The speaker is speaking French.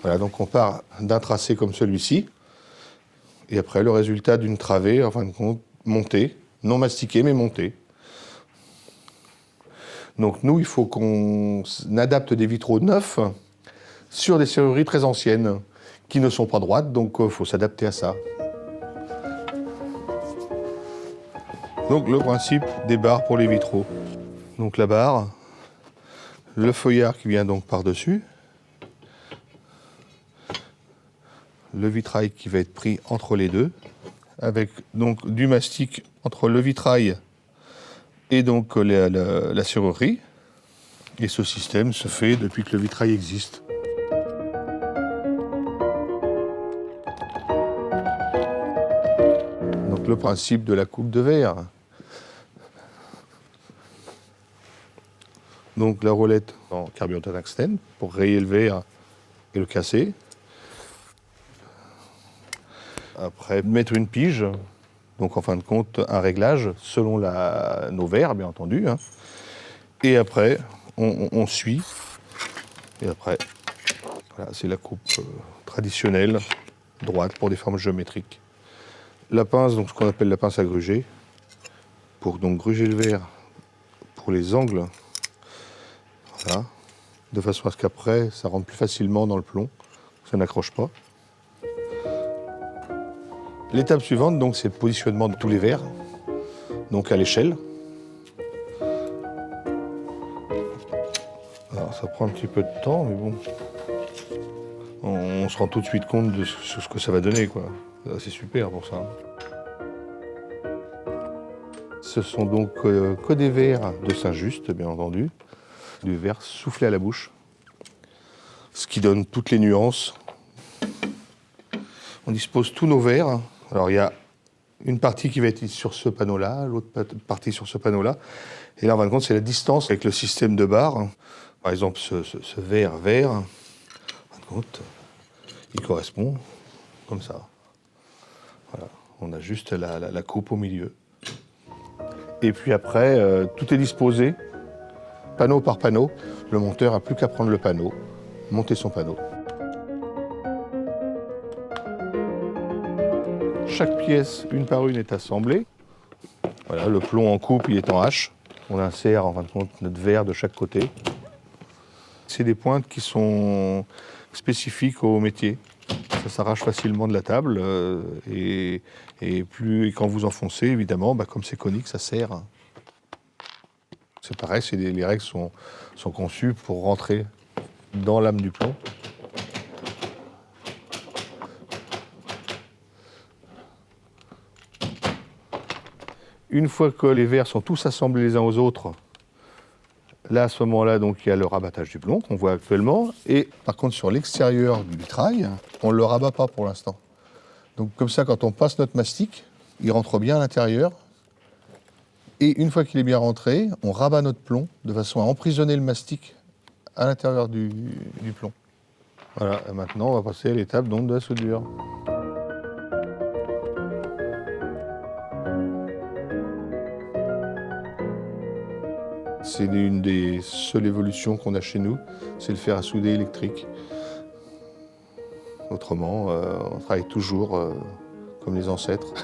Voilà, donc on part d'un tracé comme celui-ci, et après le résultat d'une travée, en fin de compte, montée, non mastiquée mais montée. Donc nous, il faut qu'on adapte des vitraux neufs sur des serrureries très anciennes, qui ne sont pas droites, donc il faut s'adapter à ça. Donc le principe des barres pour les vitraux. Donc la barre, le feuillard qui vient donc par-dessus, le vitrail qui va être pris entre les deux, avec donc du mastic entre le vitrail et donc la serrurerie. Et ce système se fait depuis que le vitrail existe. Donc le principe de la coupe de verre. Donc la roulette en carbure de tungstène pour rayer le verre et le casser. Après, mettre une pige, donc en fin de compte, un réglage selon nos verres, bien entendu. Hein. Et après, on suit. Et après, voilà, c'est la coupe traditionnelle, droite, pour des formes géométriques. La pince, donc ce qu'on appelle la pince à gruger, pour donc gruger le verre pour les angles. Voilà. De façon à ce qu'après, ça rentre plus facilement dans le plomb, ça n'accroche pas. L'étape suivante, donc, c'est le positionnement de tous les verres, donc à l'échelle. Alors, ça prend un petit peu de temps, mais bon, on se rend tout de suite compte de ce que ça va donner, quoi. C'est super pour ça. Ce sont donc que des verres de Saint-Just, bien entendu, du verre soufflé à la bouche, ce qui donne toutes les nuances. On dispose tous nos verres. Alors, il y a une partie qui va être sur ce panneau-là, l'autre partie sur ce panneau-là. Et là, en fin de compte, c'est la distance avec le système de barres. Par exemple, ce verre vert, en fin de compte, il correspond comme ça. Voilà, on a juste la coupe au milieu. Et puis après, tout est disposé, panneau par panneau. Le monteur n'a plus qu'à prendre le panneau, monter son panneau. Chaque pièce, une par une, est assemblée. Voilà, le plomb en coupe, il est en H. On insère en fin de compte notre verre de chaque côté. C'est des pointes qui sont spécifiques au métier. Ça s'arrache facilement de la table et quand vous enfoncez, évidemment, comme c'est conique, ça serre. C'est pareil, les règles sont conçues pour rentrer dans l'âme du plomb. Une fois que les verres sont tous assemblés les uns aux autres, là, à ce moment-là, donc, il y a le rabattage du plomb qu'on voit actuellement. Et par contre, sur l'extérieur du vitrail, on ne le rabat pas pour l'instant. Donc comme ça, quand on passe notre mastic, il rentre bien à l'intérieur. Et une fois qu'il est bien rentré, on rabat notre plomb de façon à emprisonner le mastic à l'intérieur du plomb. Voilà, et maintenant, on va passer à l'étape donc de la soudure. C'est une des seules évolutions qu'on a chez nous, c'est le fer à souder électrique. Autrement, on travaille toujours comme les ancêtres.